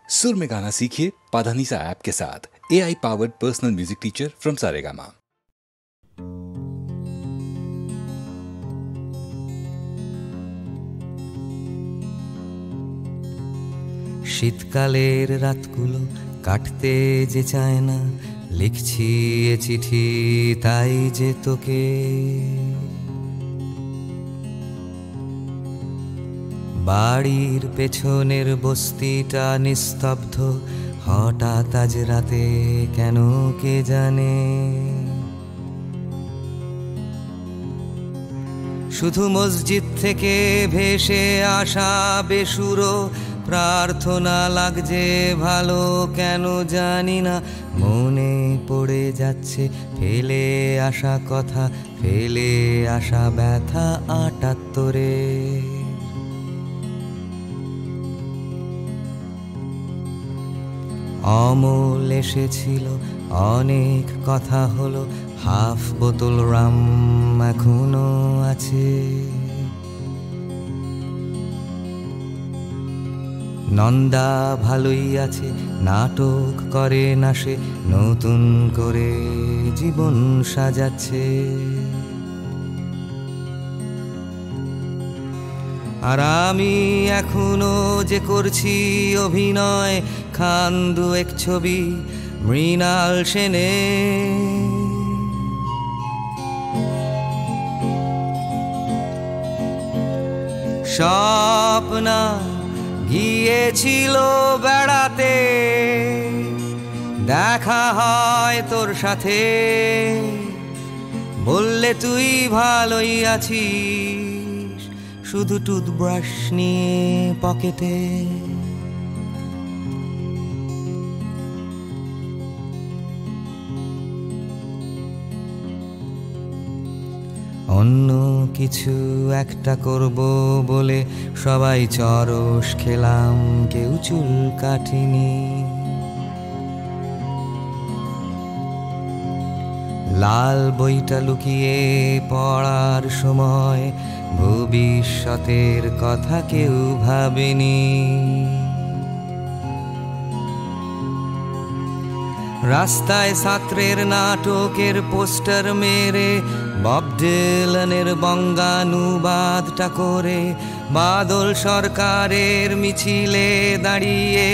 सुर में गाना सीखिए पाधानीसा ऐप के साथ। AI powered personal music teacher from Saregama. শীতকালের রাতগুলো কাটতে যে চায় না, লিখছি এ চিঠি তাই যে তোকে। বাড়ির পেছনের বস্তিটা নিস্তব্ধ, হঠাৎ আজ রাতে কেন কে জানে। শুধু মসজিদ থেকে ভেসে আসা বেসুরো প্রার্থনা লাগছে ভালো, কেন জানি না মনে পড়ে যাচ্ছে ফেলে আসা কথা, ফেলে আসা ব্যথা ৭৮-এ। অমল এসেছিল, অনেক কথা হলো, হাফ বোতল রাম এখনো আছে। নন্দা ভালোই আছে, নাটক করে না সে, নতুন করে জীবন সাজাচ্ছে। আর আমি এখনো যে করছি অভিনয়, খান দুয়েক ছবি মৃণাল সেনে। স্বপ্না গিয়েছিল বেড়াতে, দেখা হয় তোর সাথে, বললে তুই ভালোই আছিস, শুধু টুথব্রাশ নিয়ে পকেটে। অন্য কিছু একটা করব বলে সবাই চরস খেলাম, কেউ চুল কাটিনি। লাল বইটা লুকিয়ে পড়ার সময় ভবিষ্যতের কথা কেউ ভাবেনি। রাস্তায় ছাত্রের নাটকের পোস্টার মেরে বব ডিলানের বঙ্গানুবাদটা করে, বাদল সরকারের মিছিলে দাঁড়িয়ে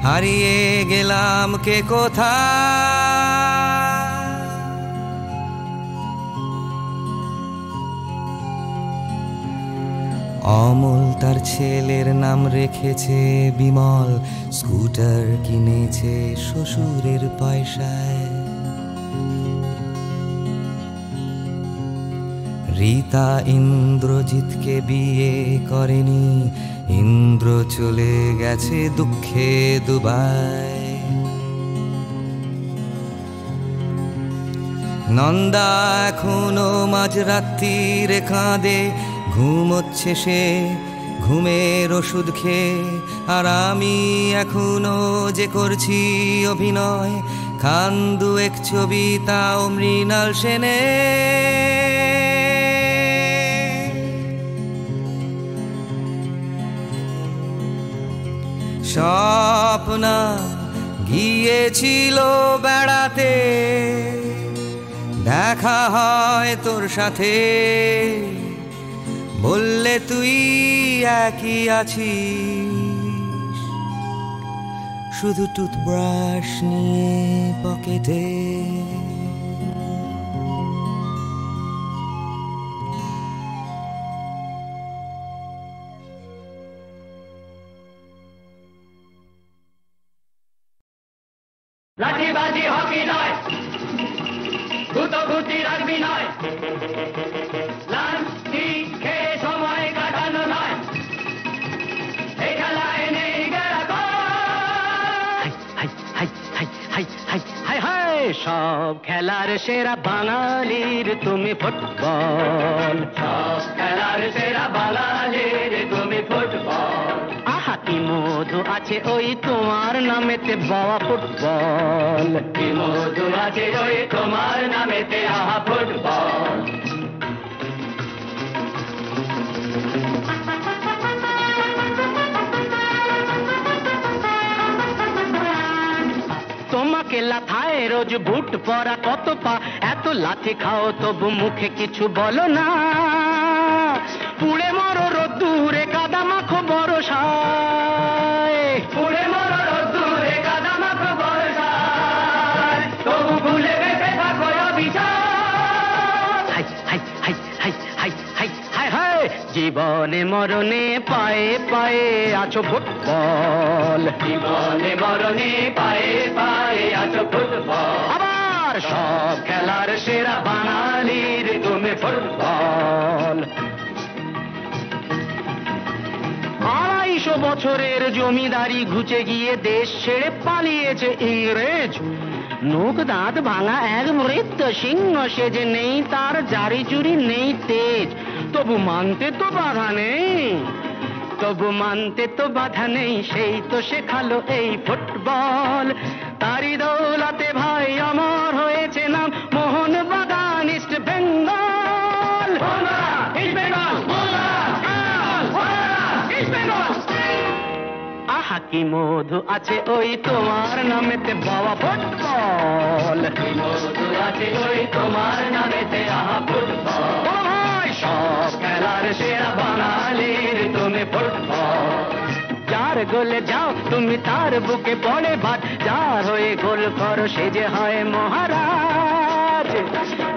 হারিয়ে গেলাম কে কোথায়। অমল তার ছেলের নাম রেখেছে বিমল, স্কুটার কিনেছে শ্বশুরের পয়সায়। রীতা ইন্দ্রজিৎকে বিয়ে করেনি, ইন্দ্র চলে গেছে দুঃখে দুবাই। নন্দা এখনো মাঝরাত্রিরে কাঁদে, ঘুমোচ্ছে সে ঘুমের ওষুধ খেয়ে। আর আমি এখনো যে করছি অভিনয়, খান দুয়েক ছবি তাও মৃণাল সেনে। স্বপ্না গিয়েছিল বেড়াতে, দেখা হয় তোর সাথে, বললে তুই একই আছিস, শুধু টুথব্রাশ নিয়ে পকেটে। লাঠিবাজি হকি নয়, গুতোগুতি রাখবি নয়, লাঠি খেয়ে সময় কাটানো নয়, এই খেলায় নেই সব খেলার সেরা বাঙালির তুমি ফুটবল, সব খেলার সেরা বাঙালির তুমি ফুটবল। আহা কি মধু আছে ওই তোমার নামেতে বাবা ফুটবল, কি মধু আছে ওই তোমার নামেতে আহা ফুটবল। তোমাকে লাথায় রোজ বুট পরা কত পা, এত লাথি খাও তবু মুখে কিছু বলো না। পুড়ে মরো রোদ্দুরে কাদা মাখো বরসায়, পুড়ে মরো রোদ্দুরে কাদা মাখো বরসায়, তবু ভুলে বেঁচে থাকো অবিচার। হাই হাই হাই হাই হাই হাই হাই হাই, জীবনে মরণে পায়ে পায়ে আছো ফুটবল, জীবনে মরণে পায়ে পায়ে আছো ফুটবল। আবার সব খেলার সেরা বাঙালির তুমি ফুটবল। 250 বছরের জমিদারি ঘুচে গিয়ে দেশ ছেড়ে পালিয়েছে ইংরেজ। নোক দাঁত ভাঙা এক মৃত্যু সিংহ সেজে, নেই তার জারি জুরি নেই তেজ, তবু মানতে তো বাধা নেই, তবু মানতে তো বাধা নেই। সেই তো শেখালো এই ফুটবল, তারি দৌলতে ভাই আমার হয়েছে নাম মোহনবাগান ইস্ট বেঙ্গল। আহা কি মধু আছে ওই তোমার নামেতে বাবা ফুটবল, কি মধু আছে ওই তোমার নামেতে আহা ফুটবল। সব খেলার সেরা বাঙালির তুমি ফুটবল। যার গোলে যাও তুমি তার বুকে পড়ে ভাত, যার হয়ে গোল করো সে যে হয় মহারাজ।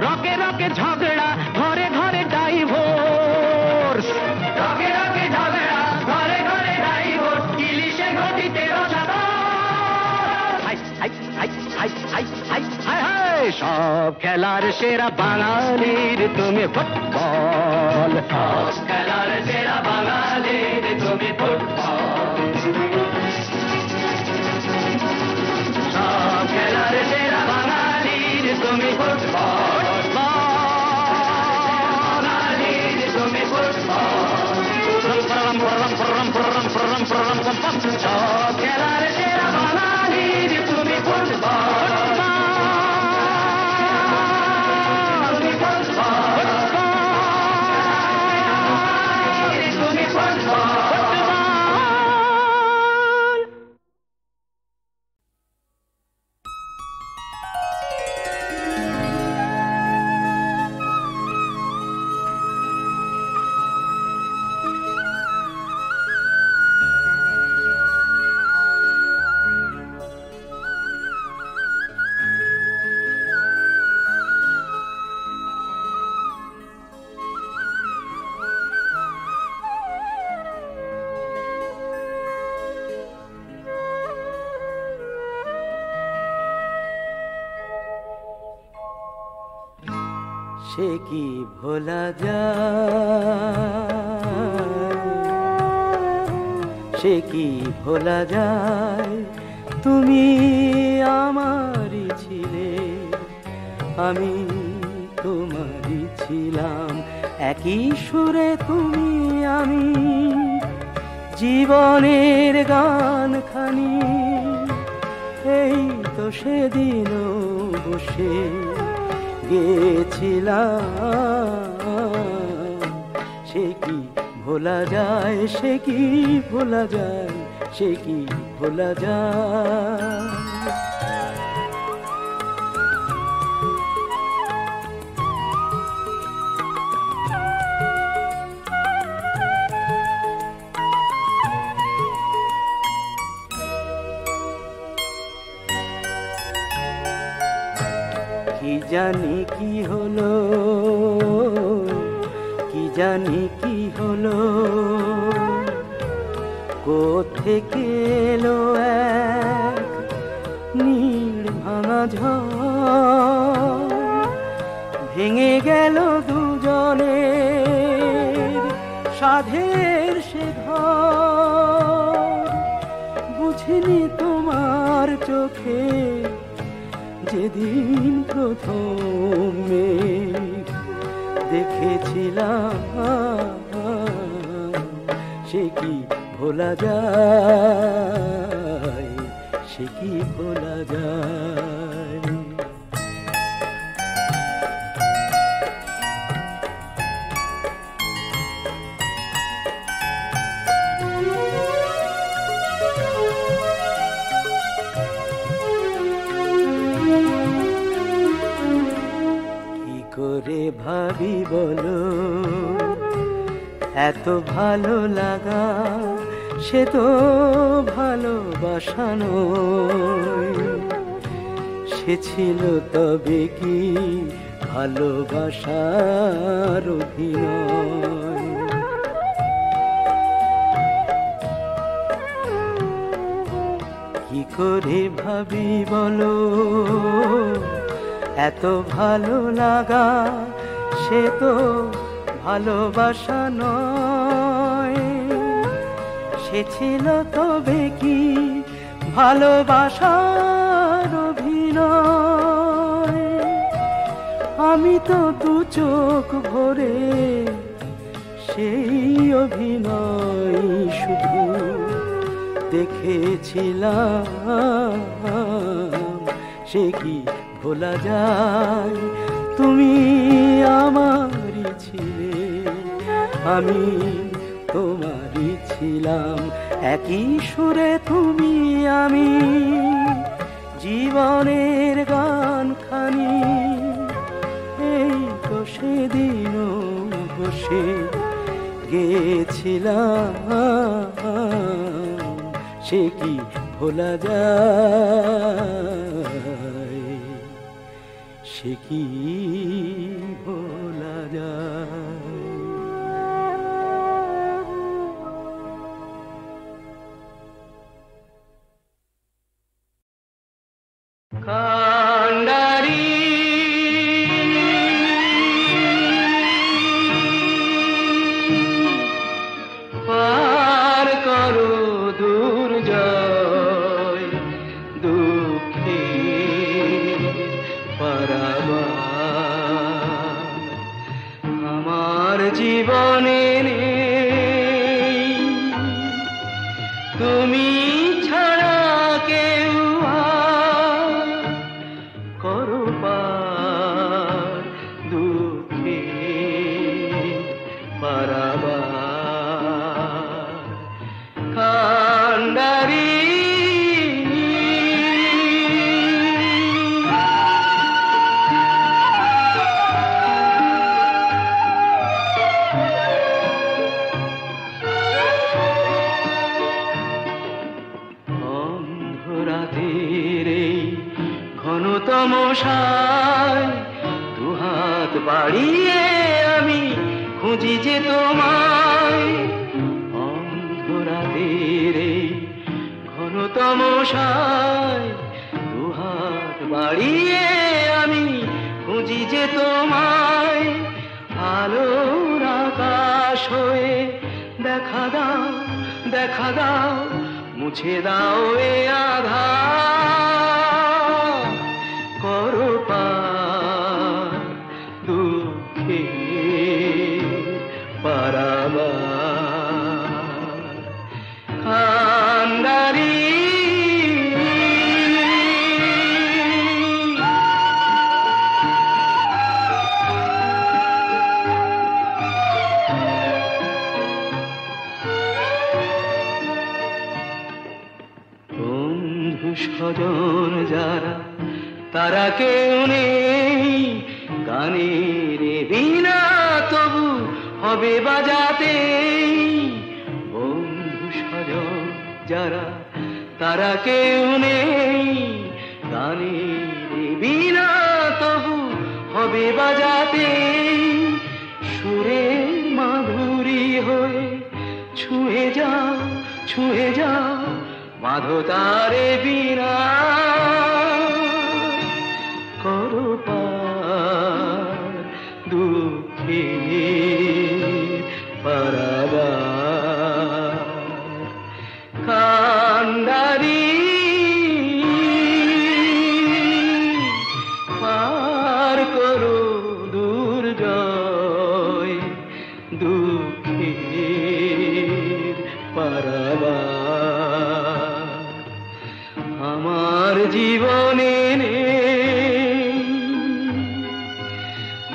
রকে রকে ঝগড়া ঘরে ঘরে ডাইভোর্স, রকে রকে ঝগড়া ঘরে ঘরে ডাইভোর্স, ইলিশে গতিতে রসাদার। হাই হাই হাই হাই হাই হাই হাই হাই, সব খেলার সেরা বাঙালির তুমি ফুটবল, সব খেলার সেরা বাঙালির তুমি ফুটবল। সব খেলার সেরা বাঙালির তুমি ফুটবল, বাঙালির তুমি ফুটবল। সব খেলার সেরা বাঙালির তুমি ফুটবল। সে কি ভোলা যায়, সে কি ভোলা যায়, তুমি আমারই ছিলে, আমি তোমারই ছিলাম, একই সুরে তুমি আমি, জীবনের গান খানি। এই তো সেদিনও বসে গেছিলাম, সে কি ভোলা যায়, সে কি ভোলা যায়, সে কি ভোলা যায়। কি জানি কি হলো, কি জানি কি হলো, কোত্থেকে এলো এক নীড় ভাঙা ঝড়, ভেঙে গেল দুজনের সাধের সে ঘর। বুঝিনি তোমার চোখে যেদিন প্রথম দেখেছিলাম, সে কি ভোলা যায়, সে কি ভোলা যায়। এত ভালো লাগা সে তো ভালোবাসা নয়, সে ছিল তবে কি ভালোবাসার অভিনয়। কি করে ভাবি বলো এত ভালো লাগা সে তো ভালোবাসা নয়, সে ছিল তবে কি ভালোবাসার অভিনয়। আমি তো দু চোখ ভরে সেই অভিনয় শুধু দেখেছিলাম, সে কি ভোলা যায়? তুমি আমারই ছিলে, আমি তোমারই ছিলাম, একই সুরে তুমি আমি, জীবনের গানখানি এই তো সেদিনও বসে গেছিলাম, সে কি ভোলা যায়? সে কি ভোলা যায়? কান্ডারি পার করো দুর্জয়, দুঃখে পারাবার আমার জীবনে নেই, তুমি ছাড়া কেউ করো পার দুঃখে পারাবার। কান্ডারি অন্ধরাতের এই ঘন তমসায় দুহাত বাড়িয়ে আমি খুঁজি যে তোমায়, অন্ধরাতের এই ঘন তমসায় দুহাত বাড়িয়ে আমি খুঁজি যে তোমায়, আলোর আকাশ হয়ে দেখা দাও, দেখা দাও, মুছে দাও এ আধার, করো পার দুঃখে পারাবার। কান্ডারি স্বজন যারা তারা কেউ নেই, গানের বিনা তবু হবে বাজাতে, বন্ধু স্বজন যারা তারা কেউ নেই, গানের বিনা তবু হবে বাজাতে, সুরের মাধুরী হয়ে ছুঁয়ে যাও, ছুঁয়ে যাও মাধতারে বিনা, করো পার দুঃখে পারাবার। কান্ডারি পার করো দুর্জয়, দুঃখের পারাবার আমার জীবনে নেই,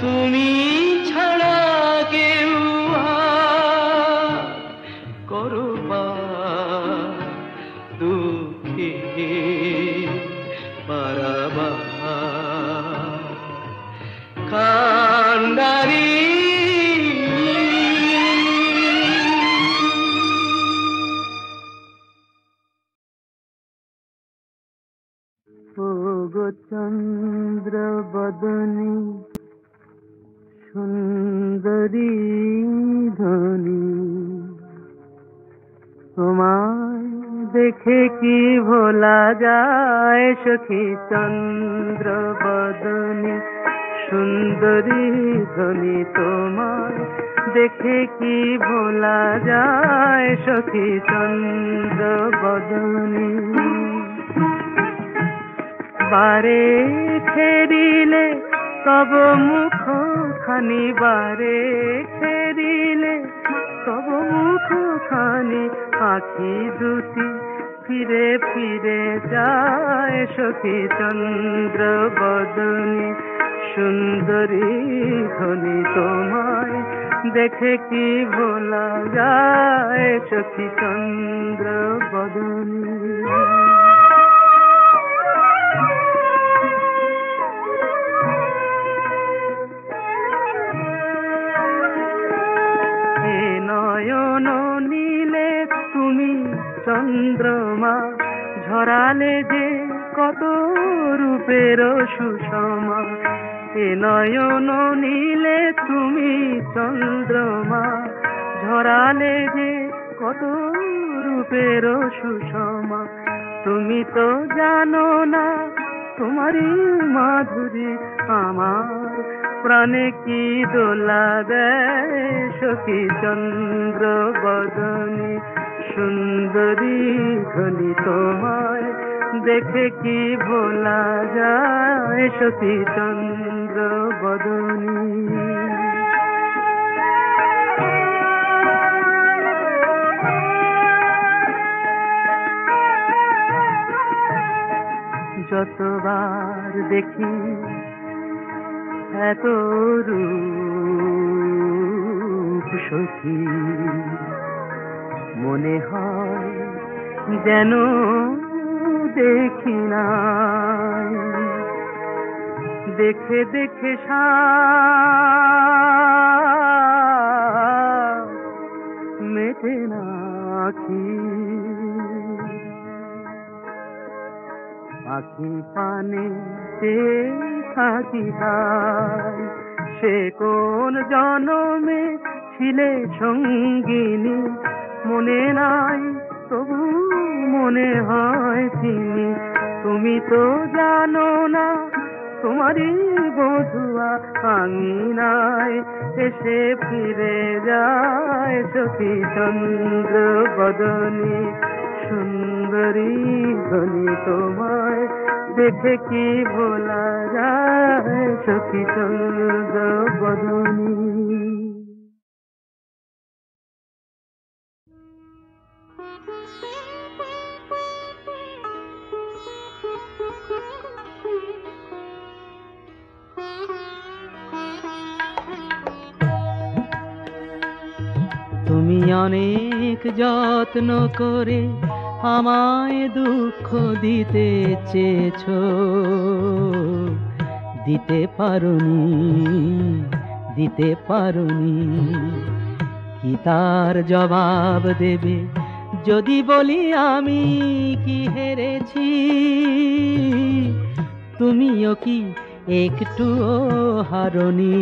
তুমি ছাড়া কেউ করো পার দুঃখের পারাবার। কান্ডারি ওগো চন্দ্র বদনী সুন্দরী ধনী, তোমায় দেখে কি ভোলা যায় সখী চন্দ্র বদনী সুন্দরী ধনী, তোমায় দেখে কি ভোলা যায় সখী চন্দ্র বদনী। বারে ফেরিলে তব মুখ খানি, বারে ফেরিলে তব মুখ খানি, আখি দুটি ফিরে ফিরে যায় সখী চন্দ্র বদনী সুন্দরী ধনী, তোমায় দেখে কি ভোলা যায় সখী চন্দ্র বদনী। নয়ন নীলে তুমি চন্দ্রমা, ঝরালে যে কত রূপের সুষমা। এ নয়ন নীলে তুমি চন্দ্রমা, ঝরালে যে কত রূপের সুষমা। তুমি তো জানো না তোমারই মাধুরী আমার প্রাণে কি দোলা দেয় সখী চন্দ্র বদনী সুন্দরী ধনী, তোমায় দেখে কি ভোলা যায় সখী চন্দ্র বদনী। যতবার দেখি এত রূপ সখী, মনে হয় যেন দেখি নাই। দেখে দেখে মেটে না আখি, আখি পানে থাকি তাই। সে কোন জনমে ছিলে সঙ্গিনী, মনে নাই তবু মনে হয় চিনি। তুমি তো জানো না তোমারই বধুয়া আঙিনায় এসে ফিরে যায় সখী চন্দ্র বদনী সুন্দরী ধনী, তোমায় দেখে কি ভোলা যায় সখী চন্দ্র বদনী। তুমি অনেক যত্ন করে আমায় দুঃখ দিতে চেয়েছো, দিতে পারোনি। কি তার জবাব দেবে যদি বলি আমি কি হেরেছি? তুমিও কি একটুও হারোনি?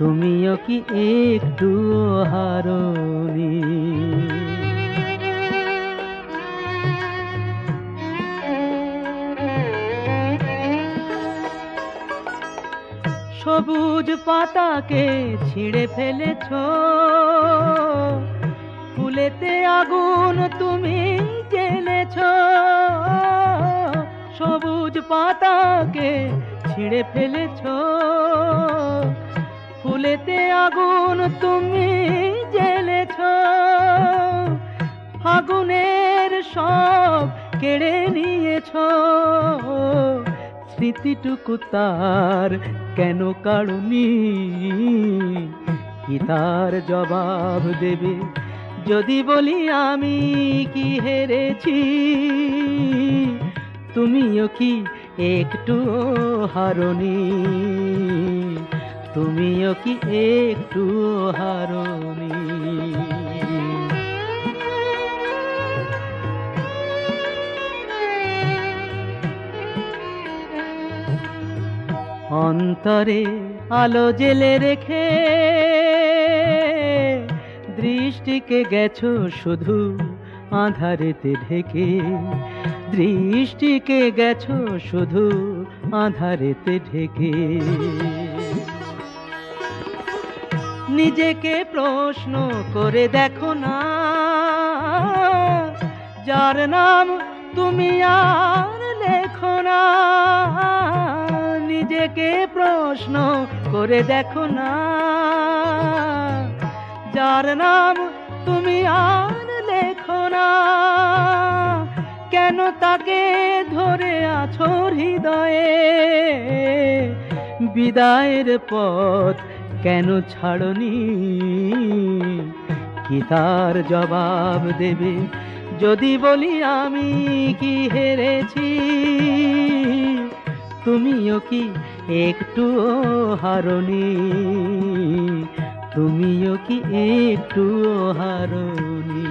তুমিও কি একটুও হারোনি? সবুজ পাতাকে ছিঁড়ে ফেলেছো, ফুলেতে আগুন তুমি জ্বেলেছো। সবুজ পাতাকে ছিঁড়ে ফেলেছো, ফুলেতে আগুন তুমি জ্বেলেছো। ফাগুনের সব কেড়ে নিয়েছো, স্মৃতিটুকু তার কেন কাড়ুনি? কি তার জবাব দেবে যদি বলি আমি কি হেরেছি? তুমিও কি একটু হারোনি? তুমিও কি একটু হারোনি? অন্তরে আলো জেলে রেখে দৃষ্টিকে গেছো শুধু আঁধারেতে ঢেকে, দৃষ্টিকে গেছো শুধু আঁধারেতে ঢেকে। নিজেকে প্রশ্ন করে দেখো না, যার নাম তুমি আর লেখো না। নিজেকে প্রশ্ন করে দেখো না, যার নাম তুমি আর লেখো না। কেন তাকে ধরে আছো হৃদয়ে, বিদায়ের পথ কেন ছাড়নি? কি তার জবাব দেবে যদি বলি আমি কি হেরেছি? তুমিও কি একটুও হারনি? তুমিও কি একটুও হারনি?